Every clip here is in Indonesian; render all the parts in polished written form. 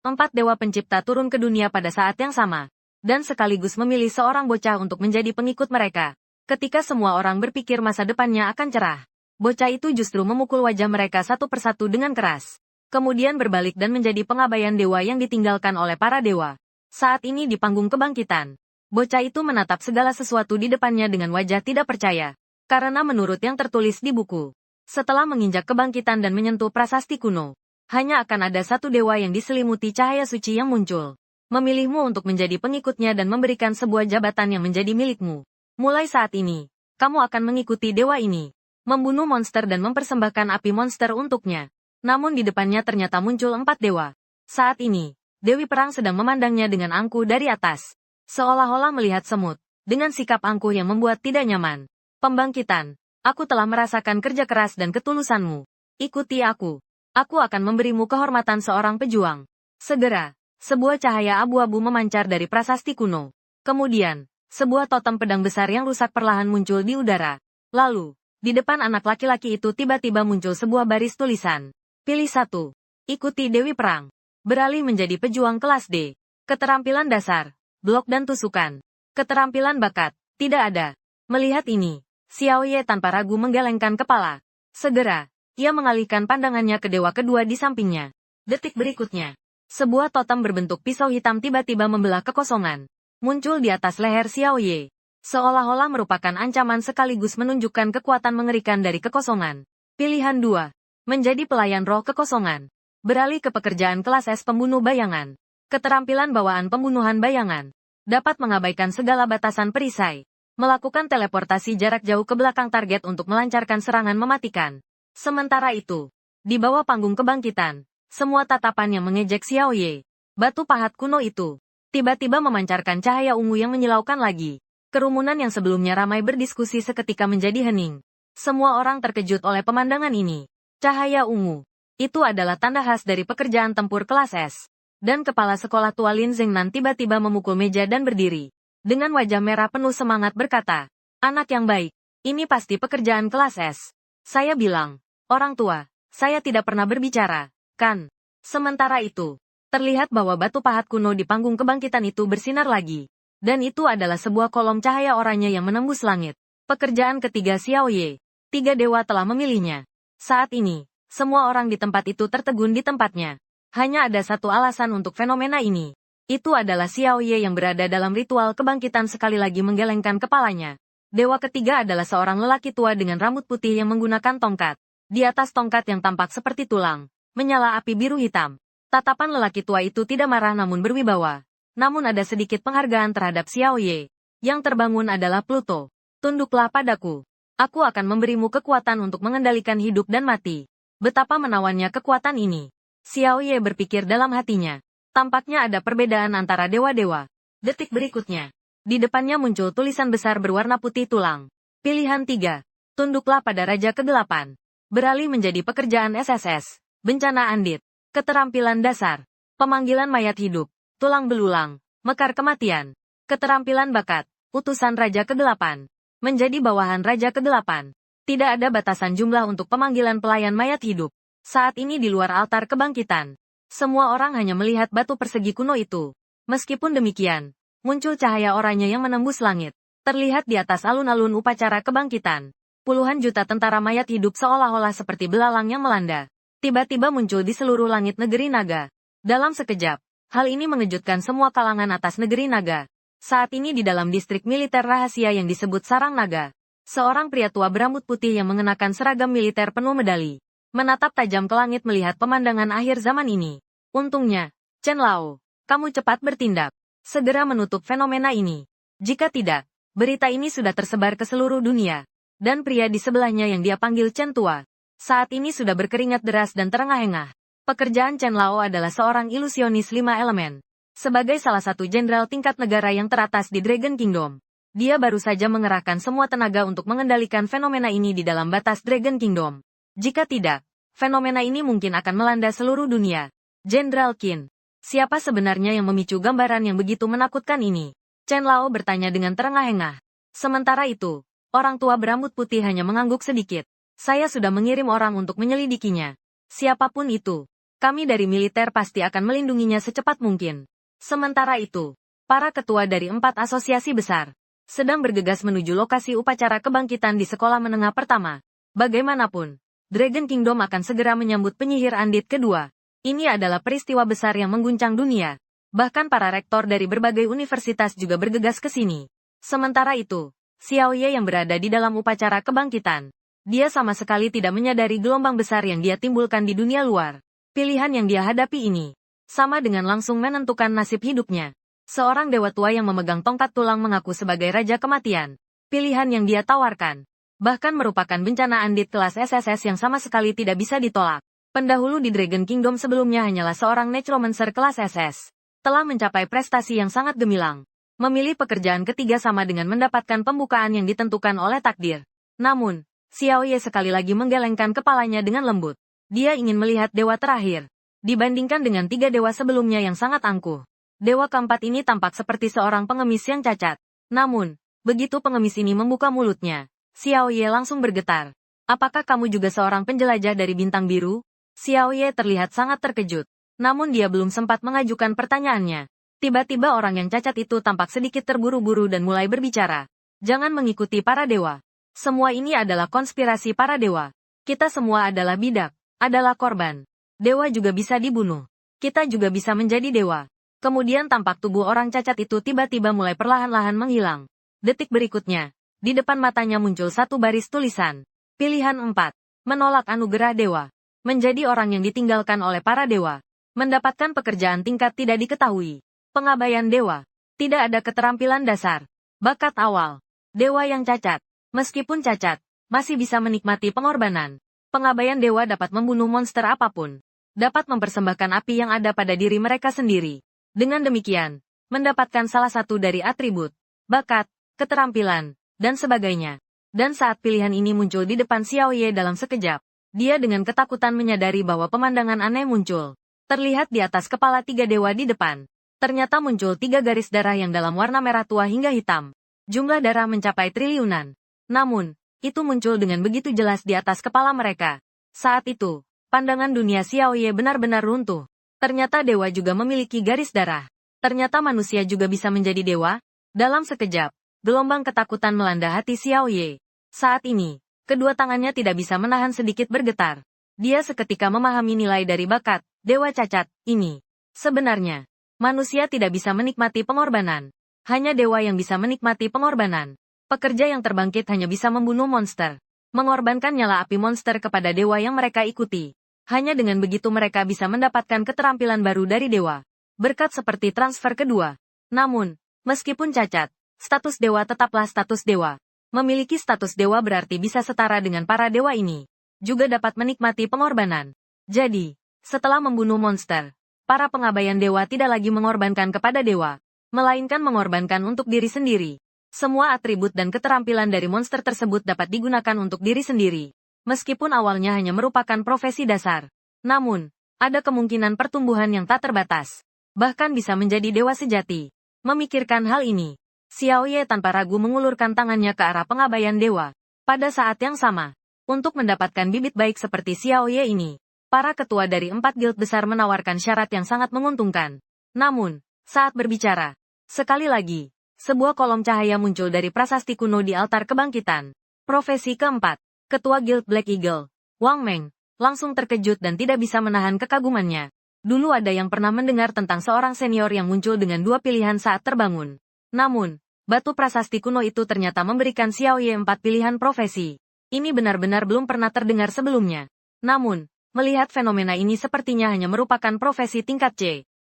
4 dewa pencipta turun ke dunia pada saat yang sama, dan sekaligus memilih seorang bocah untuk menjadi pengikut mereka. Ketika semua orang berpikir masa depannya akan cerah, bocah itu justru memukul wajah mereka satu persatu dengan keras. Kemudian berbalik dan menjadi pengabaian dewa yang ditinggalkan oleh para dewa. Saat ini di panggung kebangkitan, bocah itu menatap segala sesuatu di depannya dengan wajah tidak percaya. Karena menurut yang tertulis di buku, setelah menginjak kebangkitan dan menyentuh prasasti kuno, hanya akan ada satu dewa yang diselimuti cahaya suci yang muncul. Memilihmu untuk menjadi pengikutnya dan memberikan sebuah jabatan yang menjadi milikmu. Mulai saat ini, kamu akan mengikuti dewa ini, membunuh monster dan mempersembahkan api monster untuknya. Namun di depannya ternyata muncul 4 dewa. Saat ini, Dewi Perang sedang memandangnya dengan angkuh dari atas. Seolah-olah melihat semut, dengan sikap angkuh yang membuat tidak nyaman. Pembangkitan, aku telah merasakan kerja keras dan ketulusanmu. Ikuti aku. Aku akan memberimu kehormatan seorang pejuang. Segera, sebuah cahaya abu-abu memancar dari prasasti kuno. Kemudian, sebuah totem pedang besar yang rusak perlahan muncul di udara. Lalu, di depan anak laki-laki itu tiba-tiba muncul sebuah baris tulisan. Pilih satu. Ikuti Dewi Perang. Beralih menjadi pejuang kelas D. Keterampilan dasar, blok dan tusukan. Keterampilan bakat, tidak ada. Melihat ini, Xiao Ye tanpa ragu menggelengkan kepala. Segera, ia mengalihkan pandangannya ke dewa kedua di sampingnya. Detik berikutnya, sebuah totem berbentuk pisau hitam tiba-tiba membelah kekosongan. Muncul di atas leher Xiao Ye. Seolah-olah merupakan ancaman sekaligus menunjukkan kekuatan mengerikan dari kekosongan. Pilihan 2. Menjadi pelayan roh kekosongan. Beralih ke pekerjaan kelas S pembunuh bayangan. Keterampilan bawaan pembunuhan bayangan. Dapat mengabaikan segala batasan perisai. Melakukan teleportasi jarak jauh ke belakang target untuk melancarkan serangan mematikan. Sementara itu, di bawah panggung kebangkitan, semua tatapan yang mengejek Xiao Ye, batu pahat kuno itu, tiba-tiba memancarkan cahaya ungu yang menyilaukan lagi. Kerumunan yang sebelumnya ramai berdiskusi seketika menjadi hening. Semua orang terkejut oleh pemandangan ini. Cahaya ungu. Itu adalah tanda khas dari pekerjaan tempur kelas S. Dan kepala sekolah tua Lin Zhengnan tiba-tiba memukul meja dan berdiri. Dengan wajah merah penuh semangat berkata, "Anak yang baik, ini pasti pekerjaan kelas S. Saya bilang, orang tua, saya tidak pernah berbicara, kan?" Sementara itu, terlihat bahwa batu pahat kuno di panggung kebangkitan itu bersinar lagi. Dan itu adalah sebuah kolom cahaya oranye yang menembus langit. Pekerjaan ketiga Xiao Ye. 3 dewa telah memilihnya. Saat ini, semua orang di tempat itu tertegun di tempatnya. Hanya ada satu alasan untuk fenomena ini. Itu adalah Xiao Ye yang berada dalam ritual kebangkitan sekali lagi menggelengkan kepalanya. Dewa ketiga adalah seorang lelaki tua dengan rambut putih yang menggunakan tongkat. Di atas tongkat yang tampak seperti tulang, menyala api biru hitam. Tatapan lelaki tua itu tidak marah namun berwibawa. Namun ada sedikit penghargaan terhadap Xiao Ye. Yang terbangun adalah Pluto. Tunduklah padaku. Aku akan memberimu kekuatan untuk mengendalikan hidup dan mati. Betapa menawannya kekuatan ini. Xiao Ye berpikir dalam hatinya. Tampaknya ada perbedaan antara dewa-dewa. Detik berikutnya, di depannya muncul tulisan besar berwarna putih tulang. Pilihan 3. Tunduklah pada Raja Kegelapan. Beralih menjadi pekerjaan SSS. Bencana Andit. Keterampilan dasar. Pemanggilan mayat hidup. Tulang belulang. Mekar kematian. Keterampilan bakat. Utusan Raja Kegelapan. Menjadi bawahan Raja Kegelapan. Tidak ada batasan jumlah untuk pemanggilan pelayan mayat hidup. Saat ini di luar altar kebangkitan. Semua orang hanya melihat batu persegi kuno itu. Meskipun demikian, muncul cahaya oranye yang menembus langit. Terlihat di atas alun-alun upacara kebangkitan. Puluhan juta tentara mayat hidup seolah-olah seperti belalang yang melanda. Tiba-tiba muncul di seluruh langit negeri naga. Dalam sekejap, hal ini mengejutkan semua kalangan atas negeri naga. Saat ini di dalam distrik militer rahasia yang disebut Sarang Naga. Seorang pria tua berambut putih yang mengenakan seragam militer penuh medali. Menatap tajam ke langit melihat pemandangan akhir zaman ini. Untungnya, Chen Lao, kamu cepat bertindak. Segera menutup fenomena ini. Jika tidak, berita ini sudah tersebar ke seluruh dunia. Dan pria di sebelahnya yang dia panggil Chen Tua, saat ini sudah berkeringat deras dan terengah-engah. Pekerjaan Chen Lao adalah seorang ilusionis 5 elemen. Sebagai salah satu jenderal tingkat negara yang teratas di Dragon Kingdom, dia baru saja mengerahkan semua tenaga untuk mengendalikan fenomena ini di dalam batas Dragon Kingdom. Jika tidak, fenomena ini mungkin akan melanda seluruh dunia. Jenderal Qin, siapa sebenarnya yang memicu gambaran yang begitu menakutkan ini? Chen Lao bertanya dengan terengah-engah. Sementara itu, orang tua berambut putih hanya mengangguk sedikit. Saya sudah mengirim orang untuk menyelidikinya. Siapapun itu, Kami dari militer pasti akan melindunginya secepat mungkin. Sementara itu, para ketua dari 4 asosiasi besar sedang bergegas menuju lokasi upacara kebangkitan di sekolah menengah pertama. Bagaimanapun, Dragon Kingdom akan segera menyambut penyihir Andit kedua. Ini adalah peristiwa besar yang mengguncang dunia. Bahkan para rektor dari berbagai universitas juga bergegas ke sini. Sementara itu, Xiao Ye yang berada di dalam upacara kebangkitan. Dia sama sekali tidak menyadari gelombang besar yang dia timbulkan di dunia luar. Pilihan yang dia hadapi ini sama dengan langsung menentukan nasib hidupnya. Seorang dewa tua yang memegang tongkat tulang mengaku sebagai raja kematian. Pilihan yang dia tawarkan bahkan merupakan bencana Andit kelas SSS yang sama sekali tidak bisa ditolak. Pendahulu di Dragon Kingdom sebelumnya hanyalah seorang necromancer kelas SS. Telah mencapai prestasi yang sangat gemilang. Memilih pekerjaan ketiga sama dengan mendapatkan pembukaan yang ditentukan oleh takdir. Namun, Xiao Ye sekali lagi menggelengkan kepalanya dengan lembut. Dia ingin melihat dewa terakhir. Dibandingkan dengan 3 dewa sebelumnya yang sangat angkuh, dewa keempat ini tampak seperti seorang pengemis yang cacat. Namun, begitu pengemis ini membuka mulutnya, Xiao Ye langsung bergetar. Apakah kamu juga seorang penjelajah dari bintang biru? Xiao Ye terlihat sangat terkejut. Namun dia belum sempat mengajukan pertanyaannya. Tiba-tiba orang yang cacat itu tampak sedikit terburu-buru dan mulai berbicara. Jangan mengikuti para dewa. Semua ini adalah konspirasi para dewa. Kita semua adalah bidak. Adalah korban. Dewa juga bisa dibunuh. Kita juga bisa menjadi dewa. Kemudian tampak tubuh orang cacat itu tiba-tiba mulai perlahan-lahan menghilang. Detik berikutnya, di depan matanya muncul satu baris tulisan. Pilihan 4. Menolak anugerah dewa. Menjadi orang yang ditinggalkan oleh para dewa. Mendapatkan pekerjaan tingkat tidak diketahui. Pengabaian dewa. Tidak ada keterampilan dasar. Bakat awal. Dewa yang cacat. Meskipun cacat, masih bisa menikmati pengorbanan. Pengabaian dewa dapat membunuh monster apapun. Dapat mempersembahkan api yang ada pada diri mereka sendiri. Dengan demikian, mendapatkan salah satu dari atribut, bakat, keterampilan, dan sebagainya. Dan saat pilihan ini muncul di depan Xiao Ye dalam sekejap, dia dengan ketakutan menyadari bahwa pemandangan aneh muncul. Terlihat di atas kepala 3 dewa di depan. Ternyata muncul 3 garis darah yang dalam warna merah tua hingga hitam. Jumlah darah mencapai triliunan. Namun, itu muncul dengan begitu jelas di atas kepala mereka. Saat itu, pandangan dunia Xiao Ye benar-benar runtuh. Ternyata dewa juga memiliki garis darah. Ternyata manusia juga bisa menjadi dewa. Dalam sekejap, gelombang ketakutan melanda hati Xiao Ye. Saat ini, kedua tangannya tidak bisa menahan sedikit bergetar. Dia seketika memahami nilai dari bakat dewa cacat ini. Sebenarnya, manusia tidak bisa menikmati pengorbanan. Hanya dewa yang bisa menikmati pengorbanan. Pekerja yang terbangkit hanya bisa membunuh monster. Mengorbankan nyala api monster kepada dewa yang mereka ikuti. Hanya dengan begitu mereka bisa mendapatkan keterampilan baru dari dewa. Berkat seperti transfer kedua. Namun, meskipun cacat, status dewa tetaplah status dewa. Memiliki status dewa berarti bisa setara dengan para dewa ini. Juga dapat menikmati pengorbanan. Jadi, setelah membunuh monster, para pengabaian dewa tidak lagi mengorbankan kepada dewa, melainkan mengorbankan untuk diri sendiri. Semua atribut dan keterampilan dari monster tersebut dapat digunakan untuk diri sendiri. Meskipun awalnya hanya merupakan profesi dasar. Namun, ada kemungkinan pertumbuhan yang tak terbatas. Bahkan bisa menjadi dewa sejati. Memikirkan hal ini, Xiao Ye tanpa ragu mengulurkan tangannya ke arah pengabaian dewa. Pada saat yang sama, untuk mendapatkan bibit baik seperti Xiao Ye ini, para ketua dari 4 guild besar menawarkan syarat yang sangat menguntungkan. Namun, saat berbicara, sekali lagi, sebuah kolom cahaya muncul dari prasasti kuno di altar kebangkitan. Profesi keempat, Ketua Guild Black Eagle, Wang Meng, langsung terkejut dan tidak bisa menahan kekagumannya. Dulu ada yang pernah mendengar tentang seorang senior yang muncul dengan 2 pilihan saat terbangun. Namun, batu prasasti kuno itu ternyata memberikan Xiao Ye 4 pilihan profesi. Ini benar-benar belum pernah terdengar sebelumnya. Namun, melihat fenomena ini sepertinya hanya merupakan profesi tingkat C.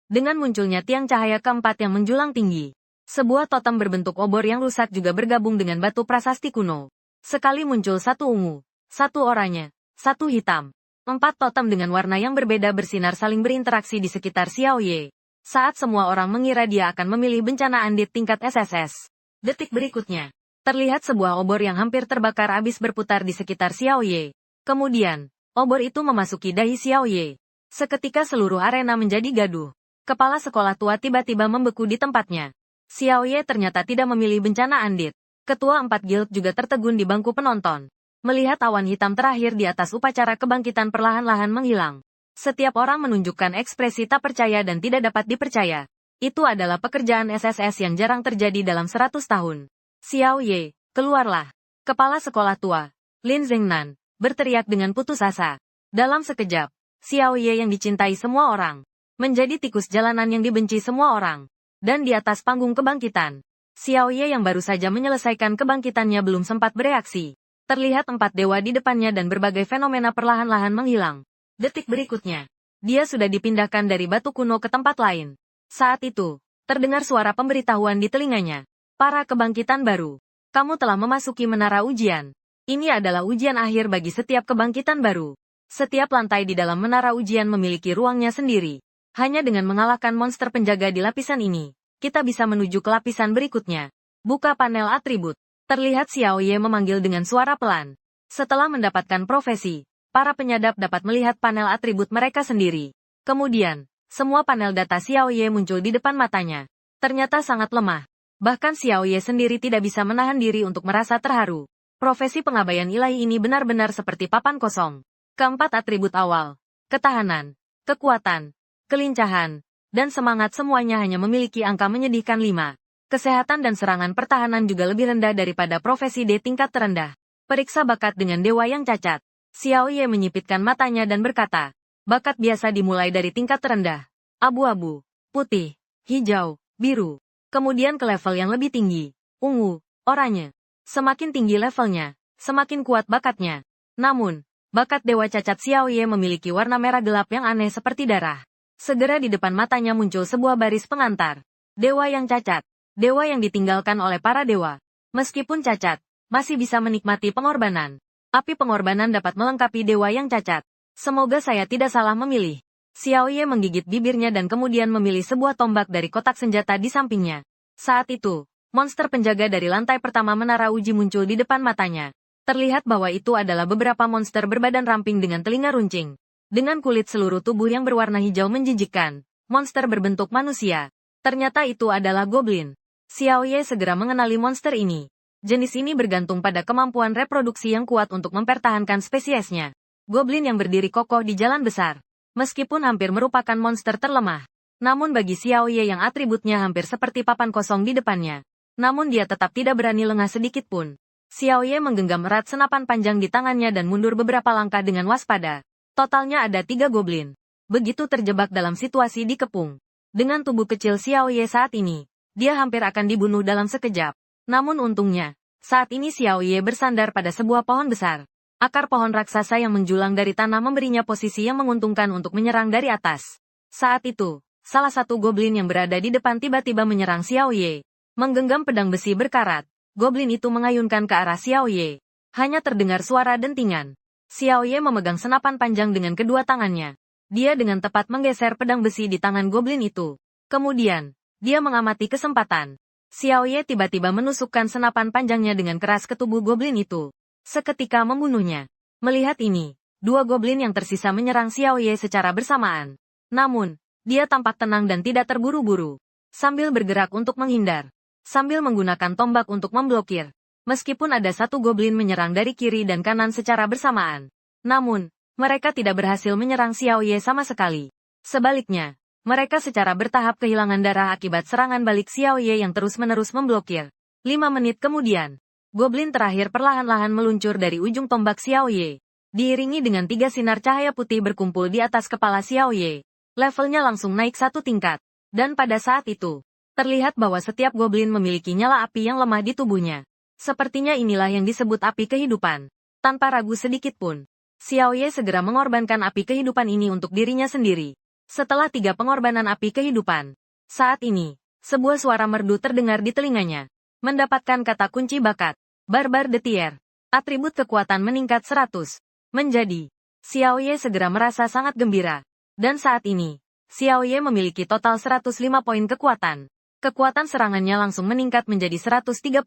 Dengan munculnya tiang cahaya keempat yang menjulang tinggi. Sebuah totem berbentuk obor yang rusak juga bergabung dengan batu prasasti kuno. Sekali muncul 1 ungu, 1 oranye, 1 hitam. 4 totem dengan warna yang berbeda bersinar saling berinteraksi di sekitar Xiao Ye. Saat semua orang mengira dia akan memilih bencana Andit tingkat SSS. Detik berikutnya, terlihat sebuah obor yang hampir terbakar habis berputar di sekitar Xiao Ye. Kemudian, obor itu memasuki dahi Xiao Ye. Seketika seluruh arena menjadi gaduh. Kepala sekolah tua tiba-tiba membeku di tempatnya. Xiao Ye ternyata tidak memilih bencana Andit. Ketua 4 guild juga tertegun di bangku penonton. Melihat awan hitam terakhir di atas upacara kebangkitan perlahan-lahan menghilang. Setiap orang menunjukkan ekspresi tak percaya dan tidak dapat dipercaya. Itu adalah pekerjaan SSS yang jarang terjadi dalam 100 tahun. Xiao Ye, keluarlah. Kepala sekolah tua, Lin Zhengnan, berteriak dengan putus asa. Dalam sekejap, Xiao Ye yang dicintai semua orang, menjadi tikus jalanan yang dibenci semua orang. Dan di atas panggung kebangkitan, Xiao Ye yang baru saja menyelesaikan kebangkitannya belum sempat bereaksi. Terlihat 4 dewa di depannya dan berbagai fenomena perlahan-lahan menghilang. Detik berikutnya, dia sudah dipindahkan dari batu kuno ke tempat lain. Saat itu, terdengar suara pemberitahuan di telinganya. Para kebangkitan baru, kamu telah memasuki menara ujian. Ini adalah ujian akhir bagi setiap kebangkitan baru. Setiap lantai di dalam menara ujian memiliki ruangnya sendiri. Hanya dengan mengalahkan monster penjaga di lapisan ini, kita bisa menuju ke lapisan berikutnya. Buka panel atribut. Terlihat Xiao Ye memanggil dengan suara pelan. Setelah mendapatkan profesi, para penyadap dapat melihat panel atribut mereka sendiri. Kemudian, semua panel data Xiao Ye muncul di depan matanya. Ternyata sangat lemah. Bahkan Xiao Ye sendiri tidak bisa menahan diri untuk merasa terharu. Profesi pengabaian ilahi ini benar-benar seperti papan kosong. Keempat atribut awal, ketahanan, kekuatan, kelincahan, dan semangat semuanya hanya memiliki angka menyedihkan 5. Kesehatan dan serangan pertahanan juga lebih rendah daripada profesi D tingkat terendah. Periksa bakat dengan dewa yang cacat. Xiao Ye menyipitkan matanya dan berkata, bakat biasa dimulai dari tingkat terendah. Abu-abu, putih, hijau, biru. Kemudian ke level yang lebih tinggi. Ungu, oranye. Semakin tinggi levelnya, semakin kuat bakatnya. Namun, bakat dewa cacat Xiao Ye memiliki warna merah gelap yang aneh seperti darah. Segera di depan matanya muncul sebuah baris pengantar. Dewa yang cacat. Dewa yang ditinggalkan oleh para dewa. Meskipun cacat, masih bisa menikmati pengorbanan. Api pengorbanan dapat melengkapi dewa yang cacat. Semoga saya tidak salah memilih. Xiao Ye menggigit bibirnya dan kemudian memilih sebuah tombak dari kotak senjata di sampingnya. Saat itu, monster penjaga dari lantai pertama menara uji muncul di depan matanya. Terlihat bahwa itu adalah beberapa monster berbadan ramping dengan telinga runcing. Dengan kulit seluruh tubuh yang berwarna hijau menjijikkan, monster berbentuk manusia. Ternyata itu adalah goblin. Xiao Ye segera mengenali monster ini. Jenis ini bergantung pada kemampuan reproduksi yang kuat untuk mempertahankan spesiesnya. Goblin yang berdiri kokoh di jalan besar. Meskipun hampir merupakan monster terlemah. Namun bagi Xiao Ye yang atributnya hampir seperti papan kosong di depannya. Namun dia tetap tidak berani lengah sedikit pun. Xiao Ye menggenggam erat senapan panjang di tangannya dan mundur beberapa langkah dengan waspada. Totalnya ada 3 goblin. Begitu terjebak dalam situasi dikepung. Dengan tubuh kecil Xiao Ye saat ini, dia hampir akan dibunuh dalam sekejap. Namun untungnya, saat ini Xiao Ye bersandar pada sebuah pohon besar. Akar pohon raksasa yang menjulang dari tanah memberinya posisi yang menguntungkan untuk menyerang dari atas. Saat itu, salah satu goblin yang berada di depan tiba-tiba menyerang Xiao Ye. Menggenggam pedang besi berkarat, goblin itu mengayunkan ke arah Xiao Ye. Hanya terdengar suara dentingan. Xiao Ye memegang senapan panjang dengan kedua tangannya. Dia dengan tepat menggeser pedang besi di tangan goblin itu. Kemudian, dia mengamati kesempatan. Xiao Ye tiba-tiba menusukkan senapan panjangnya dengan keras ke tubuh goblin itu. Seketika membunuhnya. Melihat ini, 2 goblin yang tersisa menyerang Xiao Ye secara bersamaan. Namun, dia tampak tenang dan tidak terburu-buru. Sambil bergerak untuk menghindar. Sambil menggunakan tombak untuk memblokir. Meskipun ada 1 goblin menyerang dari kiri dan kanan secara bersamaan. Namun, mereka tidak berhasil menyerang Xiao Ye sama sekali. Sebaliknya, mereka secara bertahap kehilangan darah akibat serangan balik Xiao Ye yang terus-menerus memblokir. 5 menit kemudian, goblin terakhir perlahan-lahan meluncur dari ujung tombak Xiao Ye. Diiringi dengan 3 sinar cahaya putih berkumpul di atas kepala Xiao Ye. Levelnya langsung naik 1 tingkat. Dan pada saat itu, terlihat bahwa setiap goblin memiliki nyala api yang lemah di tubuhnya. Sepertinya inilah yang disebut api kehidupan. Tanpa ragu sedikit pun, Xiao Ye segera mengorbankan api kehidupan ini untuk dirinya sendiri. Setelah 3 pengorbanan api kehidupan, saat ini, sebuah suara merdu terdengar di telinganya. Mendapatkan kata kunci bakat, Barbar de Tier. Atribut kekuatan meningkat 100. Menjadi. Xiao Ye segera merasa sangat gembira. Dan saat ini, Xiao Ye memiliki total 105 poin kekuatan. Kekuatan serangannya langsung meningkat menjadi 135.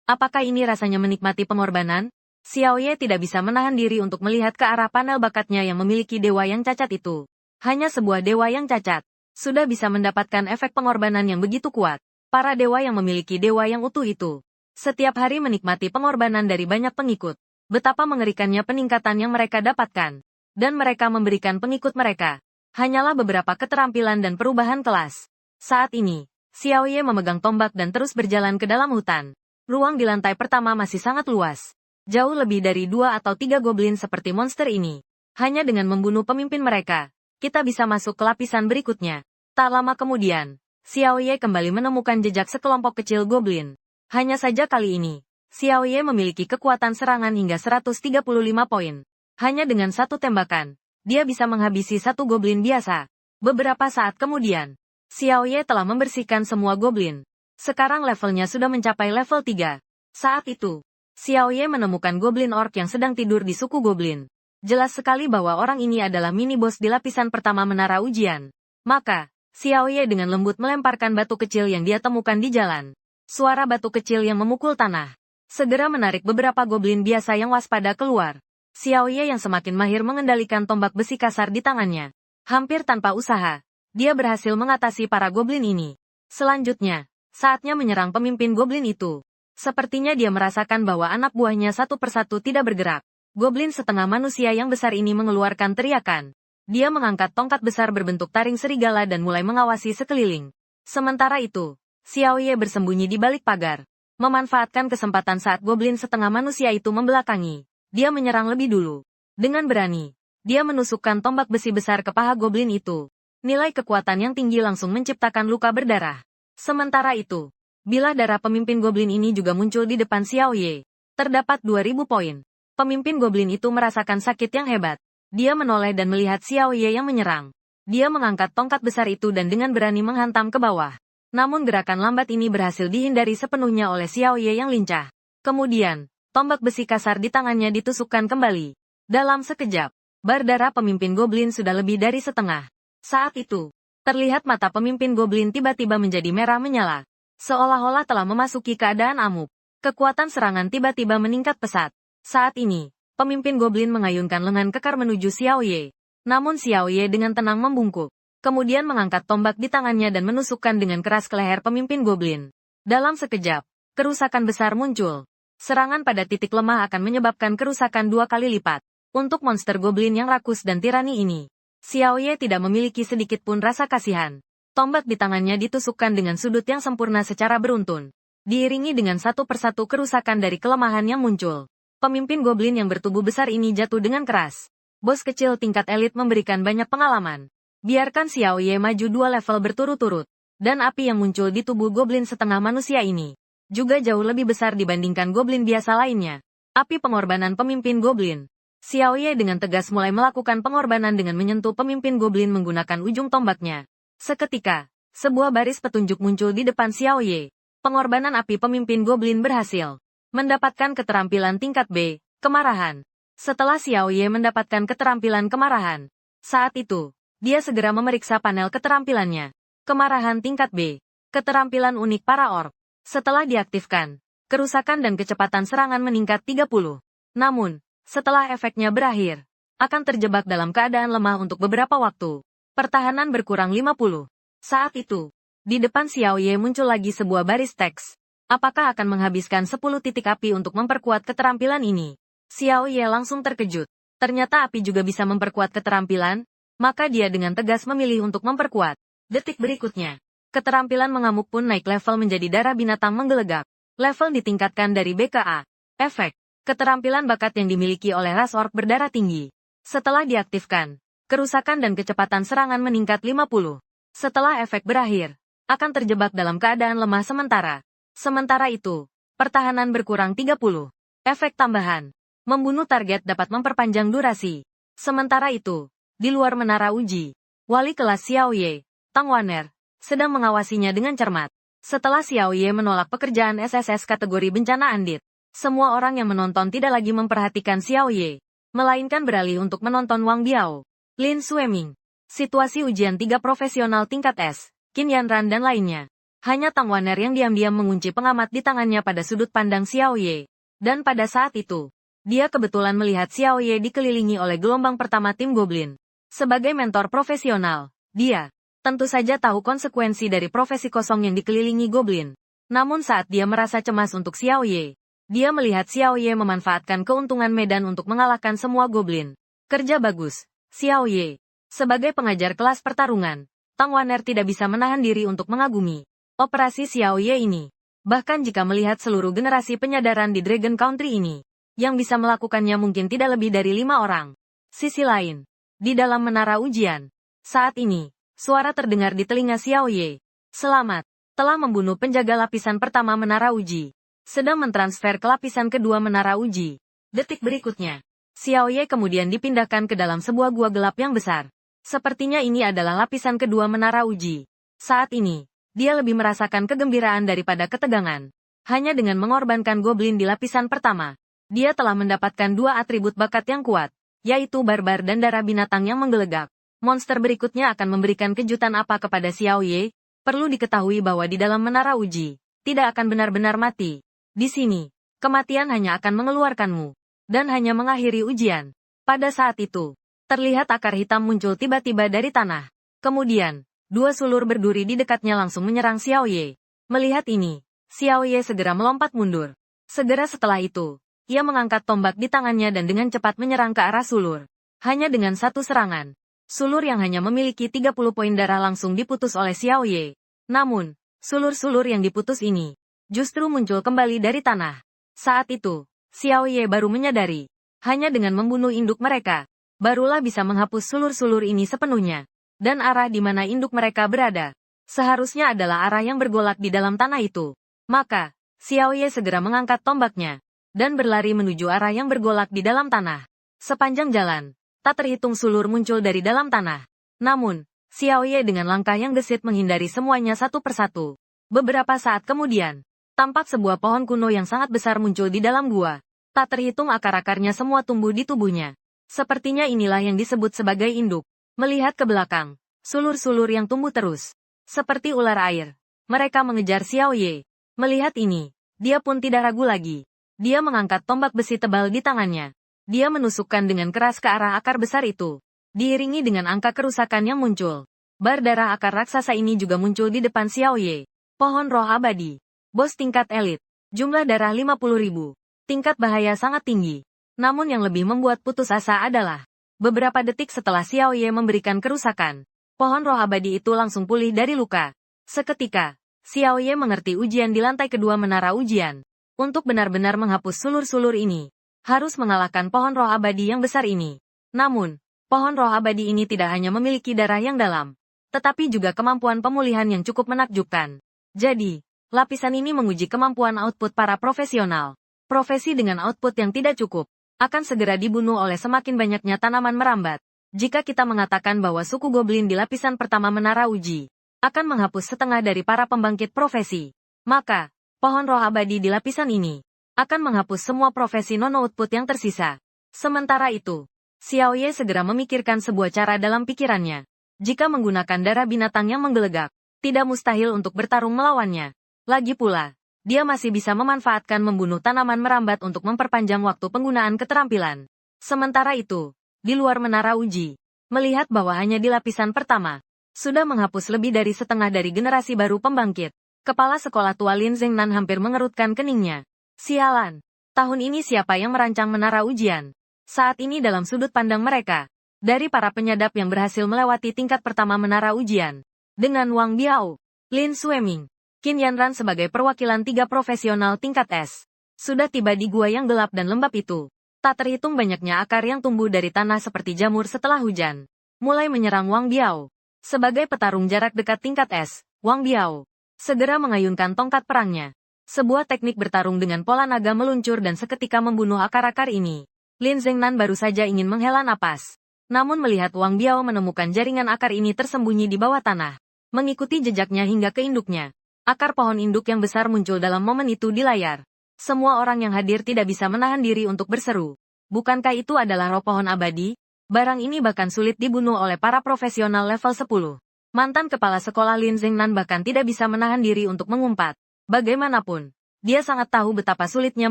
Apakah ini rasanya menikmati pengorbanan? Xiao Ye tidak bisa menahan diri untuk melihat ke arah panel bakatnya yang memiliki dewa yang cacat itu. Hanya sebuah dewa yang cacat sudah bisa mendapatkan efek pengorbanan yang begitu kuat. Para dewa yang memiliki dewa yang utuh itu setiap hari menikmati pengorbanan dari banyak pengikut. Betapa mengerikannya peningkatan yang mereka dapatkan. dan mereka memberikan pengikut mereka hanyalah beberapa keterampilan dan perubahan kelas. Saat ini, Xiao Ye memegang tombak dan terus berjalan ke dalam hutan. Ruang di lantai pertama masih sangat luas. Jauh lebih dari 2 atau 3 goblin seperti monster ini. Hanya dengan membunuh pemimpin mereka, kita bisa masuk ke lapisan berikutnya. Tak lama kemudian, Xiao Ye kembali menemukan jejak sekelompok kecil goblin. Hanya saja kali ini, Xiao Ye memiliki kekuatan serangan hingga 135 poin. Hanya dengan satu tembakan, dia bisa menghabisi satu goblin biasa. Beberapa saat kemudian, Xiao Ye telah membersihkan semua goblin. Sekarang levelnya sudah mencapai level 3. Saat itu, Xiao Ye menemukan goblin orc yang sedang tidur di suku goblin. Jelas sekali bahwa orang ini adalah mini-boss di lapisan pertama menara ujian. Maka, Xiao Ye dengan lembut melemparkan batu kecil yang dia temukan di jalan. Suara batu kecil yang memukul tanah segera menarik beberapa goblin biasa yang waspada keluar. Xiao Ye yang semakin mahir mengendalikan tombak besi kasar di tangannya. Hampir tanpa usaha, dia berhasil mengatasi para goblin ini. Selanjutnya, saatnya menyerang pemimpin goblin itu. Sepertinya dia merasakan bahwa anak buahnya satu persatu tidak bergerak. Goblin setengah manusia yang besar ini mengeluarkan teriakan. Dia mengangkat tongkat besar berbentuk taring serigala dan mulai mengawasi sekeliling. Sementara itu, Xiao Ye bersembunyi di balik pagar. Memanfaatkan kesempatan saat goblin setengah manusia itu membelakangi. Dia menyerang lebih dulu. Dengan berani, dia menusukkan tombak besi besar ke paha goblin itu. Nilai kekuatan yang tinggi langsung menciptakan luka berdarah. Sementara itu, bilah darah pemimpin goblin ini juga muncul di depan Xiao Ye. Terdapat 2000 poin. Pemimpin goblin itu merasakan sakit yang hebat. Dia menoleh dan melihat Xiao Ye yang menyerang. Dia mengangkat tongkat besar itu dan dengan berani menghantam ke bawah. Namun gerakan lambat ini berhasil dihindari sepenuhnya oleh Xiao Ye yang lincah. Kemudian, tombak besi kasar di tangannya ditusukkan kembali. Dalam sekejap, bar darah pemimpin goblin sudah lebih dari setengah. Saat itu, terlihat mata pemimpin goblin tiba-tiba menjadi merah menyala. Seolah-olah telah memasuki keadaan amuk. Kekuatan serangan tiba-tiba meningkat pesat. Saat ini, pemimpin goblin mengayunkan lengan kekar menuju Xiao Ye. Namun Xiao Ye dengan tenang membungkuk. Kemudian mengangkat tombak di tangannya dan menusukkan dengan keras ke leher pemimpin goblin. Dalam sekejap, kerusakan besar muncul. Serangan pada titik lemah akan menyebabkan kerusakan 2 kali lipat. Untuk monster goblin yang rakus dan tirani ini, Xiao Ye tidak memiliki sedikit pun rasa kasihan. Tombak di tangannya ditusukkan dengan sudut yang sempurna secara beruntun. Diiringi dengan satu persatu kerusakan dari kelemahan yang muncul. Pemimpin goblin yang bertubuh besar ini jatuh dengan keras. Bos kecil tingkat elit memberikan banyak pengalaman. Biarkan Xiao Ye maju 2 level berturut-turut. Dan api yang muncul di tubuh goblin setengah manusia ini juga jauh lebih besar dibandingkan goblin biasa lainnya. Api pengorbanan pemimpin goblin. Xiao Ye dengan tegas mulai melakukan pengorbanan dengan menyentuh pemimpin goblin menggunakan ujung tombaknya. Seketika, sebuah baris petunjuk muncul di depan Xiao Ye. Pengorbanan api pemimpin goblin berhasil. Mendapatkan keterampilan tingkat B, kemarahan. Setelah Xiao Ye mendapatkan keterampilan kemarahan, saat itu, dia segera memeriksa panel keterampilannya. Kemarahan tingkat B. Keterampilan unik para orc. Setelah diaktifkan, kerusakan dan kecepatan serangan meningkat 30. Namun, setelah efeknya berakhir, akan terjebak dalam keadaan lemah untuk beberapa waktu. Pertahanan berkurang 50. Saat itu, di depan Xiao Ye muncul lagi sebuah baris teks. Apakah akan menghabiskan 10 titik api untuk memperkuat keterampilan ini? Xiao Ye langsung terkejut. Ternyata api juga bisa memperkuat keterampilan, maka dia dengan tegas memilih untuk memperkuat. Detik berikutnya, keterampilan mengamuk pun naik level menjadi darah binatang menggelegak. Level ditingkatkan dari B ke A. Efek. Keterampilan bakat yang dimiliki oleh ras orc berdarah tinggi. Setelah diaktifkan, kerusakan dan kecepatan serangan meningkat 50. Setelah efek berakhir, akan terjebak dalam keadaan lemah sementara. Sementara itu, pertahanan berkurang 30. Efek tambahan. Membunuh target dapat memperpanjang durasi. Sementara itu, di luar menara uji, wali kelas Xiao Ye, Tang Waner, sedang mengawasinya dengan cermat. Setelah Xiao Ye menolak pekerjaan SSS kategori bencana Andit, semua orang yang menonton tidak lagi memperhatikan Xiao Ye, melainkan beralih untuk menonton Wang Biao, Lin Sueming, situasi ujian 3 profesional tingkat S, Qin Yanran dan lainnya. Hanya Tang Waner yang diam-diam mengunci pengamat di tangannya pada sudut pandang Xiao Ye. Dan pada saat itu, dia kebetulan melihat Xiao Ye dikelilingi oleh gelombang pertama tim Goblin. Sebagai mentor profesional, dia tentu saja tahu konsekuensi dari profesi kosong yang dikelilingi Goblin. Namun saat dia merasa cemas untuk Xiao Ye, dia melihat Xiao Ye memanfaatkan keuntungan medan untuk mengalahkan semua Goblin. Kerja bagus, Xiao Ye. Sebagai pengajar kelas pertarungan, Tang Waner tidak bisa menahan diri untuk mengagumi operasi Xiao Ye ini. Bahkan jika melihat seluruh generasi penyadaran di Dragon Country ini, yang bisa melakukannya mungkin tidak lebih dari 5 orang. Sisi lain, di dalam menara ujian, saat ini, suara terdengar di telinga Xiao Ye. Selamat, telah membunuh penjaga lapisan pertama menara uji. Sedang mentransfer ke lapisan kedua menara uji. Detik berikutnya, Xiao Ye kemudian dipindahkan ke dalam sebuah gua gelap yang besar. Sepertinya ini adalah lapisan kedua menara uji. Saat ini, dia lebih merasakan kegembiraan daripada ketegangan. Hanya dengan mengorbankan goblin di lapisan pertama, dia telah mendapatkan 2 atribut bakat yang kuat, yaitu barbar dan darah binatang yang menggelegak. Monster berikutnya akan memberikan kejutan apa kepada Xiao Ye? Perlu diketahui bahwa di dalam menara uji, tidak akan benar-benar mati. Di sini, kematian hanya akan mengeluarkanmu dan hanya mengakhiri ujian. Pada saat itu, terlihat akar hitam muncul tiba-tiba dari tanah. Kemudian, 2 sulur berduri di dekatnya langsung menyerang Xiao Ye. Melihat ini, Xiao Ye segera melompat mundur. Segera setelah itu, ia mengangkat tombak di tangannya dan dengan cepat menyerang ke arah sulur. Hanya dengan satu serangan, sulur yang hanya memiliki 30 poin darah langsung diputus oleh Xiao Ye. Namun, sulur-sulur yang diputus ini justru muncul kembali dari tanah. Saat itu, Xiao Ye baru menyadari, hanya dengan membunuh induk mereka, barulah bisa menghapus sulur-sulur ini sepenuhnya. Dan arah di mana induk mereka berada, seharusnya adalah arah yang bergolak di dalam tanah itu. Maka, Xiao Ye segera mengangkat tombaknya, dan berlari menuju arah yang bergolak di dalam tanah. Sepanjang jalan, tak terhitung sulur muncul dari dalam tanah. Namun, Xiao Ye dengan langkah yang gesit menghindari semuanya satu persatu. Beberapa saat kemudian, tampak sebuah pohon kuno yang sangat besar muncul di dalam gua. Tak terhitung akar-akarnya semua tumbuh di tubuhnya. Sepertinya inilah yang disebut sebagai induk. Melihat ke belakang, sulur-sulur yang tumbuh terus. Seperti ular air. Mereka mengejar Xiao Ye. Melihat ini, dia pun tidak ragu lagi. Dia mengangkat tombak besi tebal di tangannya. Dia menusukkan dengan keras ke arah akar besar itu. Diiringi dengan angka kerusakan yang muncul. Bar darah akar raksasa ini juga muncul di depan Xiao Ye. Pohon roh abadi. Bos tingkat elit. Jumlah darah 50.000. Tingkat bahaya sangat tinggi. Namun yang lebih membuat putus asa adalah, beberapa detik setelah Xiao Ye memberikan kerusakan, pohon roh abadi itu langsung pulih dari luka. Seketika, Xiao Ye mengerti ujian di lantai kedua menara ujian. Untuk benar-benar menghapus sulur-sulur ini, harus mengalahkan pohon roh abadi yang besar ini. Namun, pohon roh abadi ini tidak hanya memiliki darah yang dalam, tetapi juga kemampuan pemulihan yang cukup menakjubkan. Jadi, lapisan ini menguji kemampuan output para profesional. Profesi dengan output yang tidak cukup akan segera dibunuh oleh semakin banyaknya tanaman merambat. Jika kita mengatakan bahwa suku goblin di lapisan pertama menara uji akan menghapus setengah dari para pembangkit profesi, maka pohon roh abadi di lapisan ini akan menghapus semua profesi non-output yang tersisa. Sementara itu, Xiao Ye segera memikirkan sebuah cara dalam pikirannya. Jika menggunakan darah binatang yang menggelegak, tidak mustahil untuk bertarung melawannya. Lagi pula, dia masih bisa memanfaatkan membunuh tanaman merambat untuk memperpanjang waktu penggunaan keterampilan. Sementara itu, di luar menara uji, melihat bahwa hanya di lapisan pertama, sudah menghapus lebih dari setengah dari generasi baru pembangkit. Kepala sekolah tua Lin Zhengnan hampir mengerutkan keningnya. Sialan, tahun ini siapa yang merancang menara ujian? Saat ini dalam sudut pandang mereka, dari para penyadap yang berhasil melewati tingkat pertama menara ujian, dengan Wang Biao, Lin Sueming, Qin Yanran sebagai perwakilan 3 profesional tingkat S, sudah tiba di gua yang gelap dan lembab itu. Tak terhitung banyaknya akar yang tumbuh dari tanah seperti jamur setelah hujan, mulai menyerang Wang Biao. Sebagai petarung jarak dekat tingkat S, Wang Biao segera mengayunkan tongkat perangnya. Sebuah teknik bertarung dengan pola naga meluncur dan seketika membunuh akar-akar ini. Lin Zhengnan baru saja ingin menghela napas. Namun melihat Wang Biao menemukan jaringan akar ini tersembunyi di bawah tanah, mengikuti jejaknya hingga ke induknya. Akar pohon induk yang besar muncul dalam momen itu di layar. Semua orang yang hadir tidak bisa menahan diri untuk berseru. Bukankah itu adalah roh pohon abadi? Barang ini bahkan sulit dibunuh oleh para profesional level 10. Mantan kepala sekolah Lin Zhengnan bahkan tidak bisa menahan diri untuk mengumpat. Bagaimanapun, dia sangat tahu betapa sulitnya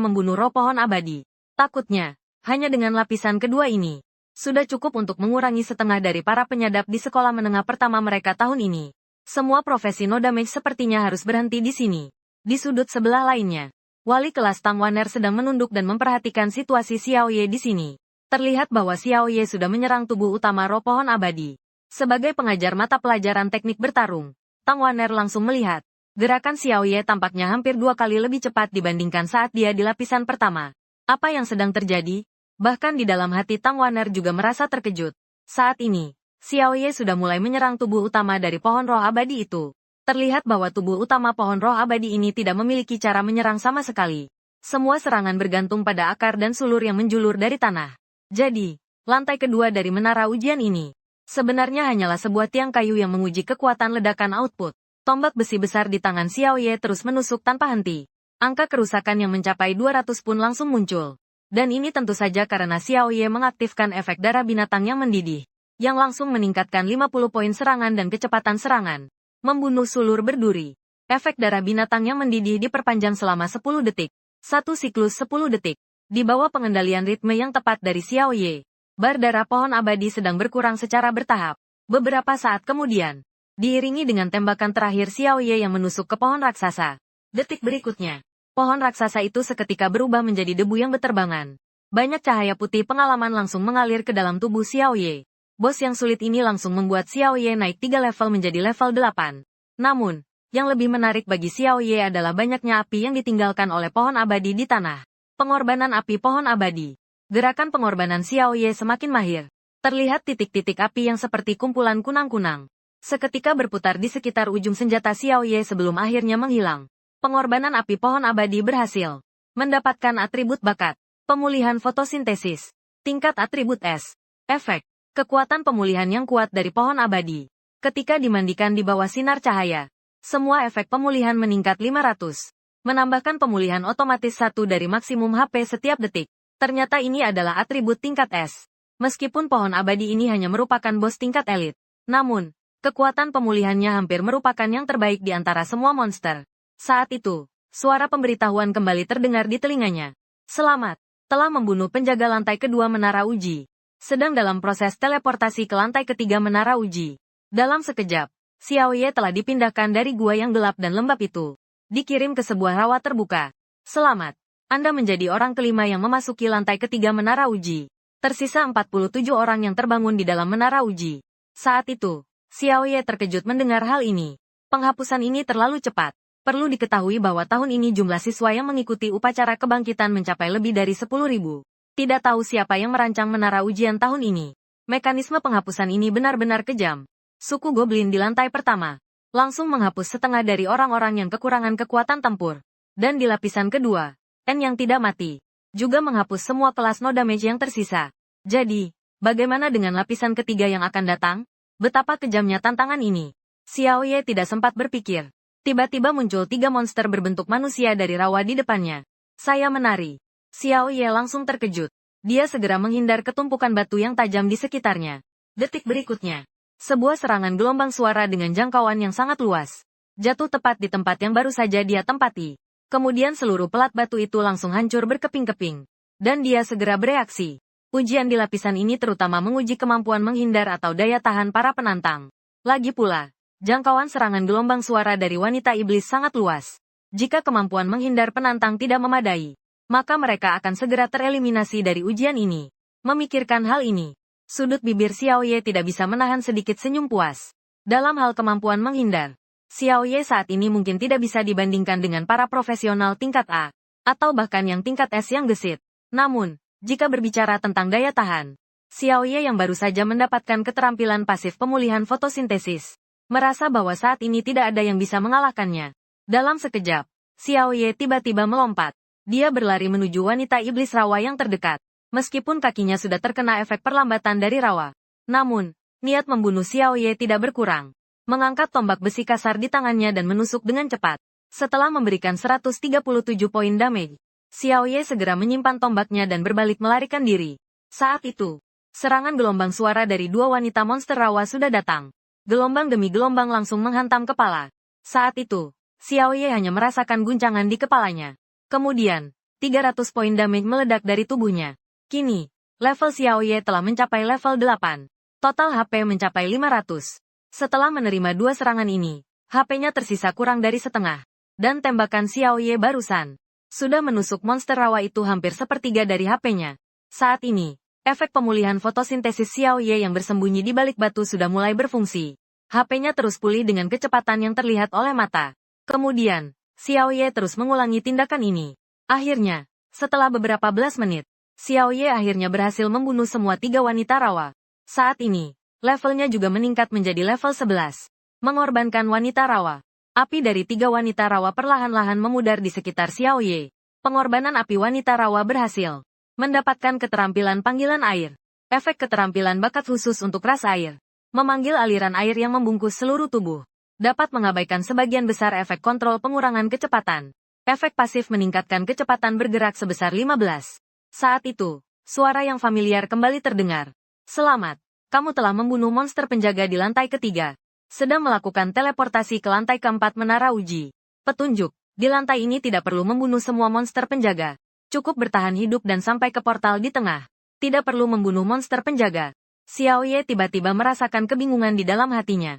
membunuh roh pohon abadi. Takutnya, hanya dengan lapisan kedua ini, sudah cukup untuk mengurangi setengah dari para penyadap di sekolah menengah pertama mereka tahun ini. Semua profesi no damage sepertinya harus berhenti di sini. Di sudut sebelah lainnya, wali kelas Tang Waner sedang menunduk dan memperhatikan situasi Xiao Ye di sini. Terlihat bahwa Xiao Ye sudah menyerang tubuh utama roh pohon abadi. Sebagai pengajar mata pelajaran teknik bertarung, Tang Wanner langsung melihat. Gerakan Xiao Ye tampaknya hampir 2 kali lebih cepat dibandingkan saat dia di lapisan pertama. Apa yang sedang terjadi? Bahkan di dalam hati Tang Wanner juga merasa terkejut. Saat ini, Xiao Ye sudah mulai menyerang tubuh utama dari pohon roh abadi itu. Terlihat bahwa tubuh utama pohon roh abadi ini tidak memiliki cara menyerang sama sekali. Semua serangan bergantung pada akar dan sulur yang menjulur dari tanah. Jadi, lantai kedua dari menara ujian ini sebenarnya hanyalah sebuah tiang kayu yang menguji kekuatan ledakan output. Tombak besi besar di tangan Xiao Ye terus menusuk tanpa henti. Angka kerusakan yang mencapai 200 pun langsung muncul. Dan ini tentu saja karena Xiao Ye mengaktifkan efek darah binatang yang mendidih, yang langsung meningkatkan 50 poin serangan dan kecepatan serangan. Membunuh sulur berduri. Efek darah binatang yang mendidih diperpanjang selama 10 detik. Satu siklus 10 detik. Di bawah pengendalian ritme yang tepat dari Xiao Ye, bar darah pohon abadi sedang berkurang secara bertahap. Beberapa saat kemudian, diiringi dengan tembakan terakhir Xiao Ye yang menusuk ke pohon raksasa. Detik berikutnya, pohon raksasa itu seketika berubah menjadi debu yang berterbangan. Banyak cahaya putih pengalaman langsung mengalir ke dalam tubuh Xiao Ye. Bos yang sulit ini langsung membuat Xiao Ye naik 3 level menjadi level 8. Namun, yang lebih menarik bagi Xiao Ye adalah banyaknya api yang ditinggalkan oleh pohon abadi di tanah. Pengorbanan api pohon abadi. Gerakan pengorbanan Xiao Ye semakin mahir. Terlihat titik-titik api yang seperti kumpulan kunang-kunang. Seketika berputar di sekitar ujung senjata Xiao Ye sebelum akhirnya menghilang. Pengorbanan api pohon abadi berhasil. Mendapatkan atribut bakat. Pemulihan fotosintesis. Tingkat atribut S. Efek. Kekuatan pemulihan yang kuat dari pohon abadi. Ketika dimandikan di bawah sinar cahaya, semua efek pemulihan meningkat 500. Menambahkan pemulihan otomatis 1 dari maksimum HP setiap detik. Ternyata ini adalah atribut tingkat S. Meskipun pohon abadi ini hanya merupakan bos tingkat elit, namun, kekuatan pemulihannya hampir merupakan yang terbaik di antara semua monster. Saat itu, suara pemberitahuan kembali terdengar di telinganya. Selamat, telah membunuh penjaga lantai kedua menara uji. Sedang dalam proses teleportasi ke lantai ketiga menara uji. Dalam sekejap, Xiao Ye telah dipindahkan dari gua yang gelap dan lembab itu. Dikirim ke sebuah rawa terbuka. Selamat. Anda menjadi orang kelima yang memasuki lantai ketiga menara uji. Tersisa 47 orang yang terbangun di dalam menara uji. Saat itu, Xiao Ye terkejut mendengar hal ini. Penghapusan ini terlalu cepat. Perlu diketahui bahwa tahun ini jumlah siswa yang mengikuti upacara kebangkitan mencapai lebih dari 10.000. Tidak tahu siapa yang merancang menara ujian tahun ini. Mekanisme penghapusan ini benar-benar kejam. Suku Goblin di lantai pertama langsung menghapus setengah dari orang-orang yang kekurangan kekuatan tempur. Dan di lapisan kedua, N yang tidak mati, juga menghapus semua kelas no damage yang tersisa. Jadi, bagaimana dengan lapisan ketiga yang akan datang? Betapa kejamnya tantangan ini. Xiao Ye tidak sempat berpikir. Tiba-tiba muncul 3 monster berbentuk manusia dari rawa di depannya. Saya menari. Xiao Ye langsung terkejut. Dia segera menghindar ketumpukan batu yang tajam di sekitarnya. Detik berikutnya, sebuah serangan gelombang suara dengan jangkauan yang sangat luas jatuh tepat di tempat yang baru saja dia tempati. Kemudian seluruh pelat batu itu langsung hancur berkeping-keping. Dan dia segera bereaksi. Ujian di lapisan ini terutama menguji kemampuan menghindar atau daya tahan para penantang. Lagi pula, jangkauan serangan gelombang suara dari wanita iblis sangat luas. Jika kemampuan menghindar penantang tidak memadai, maka mereka akan segera tereliminasi dari ujian ini. Memikirkan hal ini, sudut bibir Xiao Ye tidak bisa menahan sedikit senyum puas. Dalam hal kemampuan menghindar, Xiao Ye saat ini mungkin tidak bisa dibandingkan dengan para profesional tingkat A, atau bahkan yang tingkat S yang gesit. Namun, jika berbicara tentang daya tahan, Xiao Ye yang baru saja mendapatkan keterampilan pasif pemulihan fotosintesis, merasa bahwa saat ini tidak ada yang bisa mengalahkannya. Dalam sekejap, Xiao Ye tiba-tiba melompat. Dia berlari menuju wanita iblis rawa yang terdekat. Meskipun kakinya sudah terkena efek perlambatan dari rawa, namun, niat membunuh Xiao Ye tidak berkurang. Mengangkat tombak besi kasar di tangannya dan menusuk dengan cepat. Setelah memberikan 137 poin damage, Xiao Ye segera menyimpan tombaknya dan berbalik melarikan diri. Saat itu, serangan gelombang suara dari 2 wanita monster rawa sudah datang. Gelombang demi gelombang langsung menghantam kepala. Saat itu, Xiao Ye hanya merasakan guncangan di kepalanya. Kemudian, 300 poin damage meledak dari tubuhnya. Kini, level Xiao Ye telah mencapai level 8. Total HP mencapai 500. Setelah menerima 2 serangan ini, HP-nya tersisa kurang dari setengah. Dan tembakan Xiao Ye barusan sudah menusuk monster rawa itu hampir sepertiga dari HP-nya. Saat ini, Efek pemulihan fotosintesis Xiao Ye yang bersembunyi di balik batu sudah mulai berfungsi. HP-nya terus pulih dengan kecepatan yang terlihat oleh mata. Kemudian, Xiao Ye terus mengulangi tindakan ini. Akhirnya, setelah beberapa belas menit, Xiao Ye akhirnya berhasil membunuh semua 3 wanita rawa. Saat ini, levelnya juga meningkat menjadi level 11. Mengorbankan wanita rawa. Api dari 3 wanita rawa perlahan-lahan memudar di sekitar Xiao Ye. Pengorbanan api wanita rawa berhasil. Mendapatkan keterampilan panggilan air. Efek keterampilan bakat khusus untuk ras air. Memanggil aliran air yang membungkus seluruh tubuh. Dapat mengabaikan sebagian besar efek kontrol pengurangan kecepatan. Efek pasif meningkatkan kecepatan bergerak sebesar 15. Saat itu, suara yang familiar kembali terdengar. Selamat, kamu telah membunuh monster penjaga di lantai ketiga. Sedang melakukan teleportasi ke lantai keempat menara uji. Petunjuk, di lantai ini tidak perlu membunuh semua monster penjaga. Cukup bertahan hidup dan sampai ke portal di tengah. Tidak perlu membunuh monster penjaga. Xiao Ye tiba-tiba merasakan kebingungan di dalam hatinya.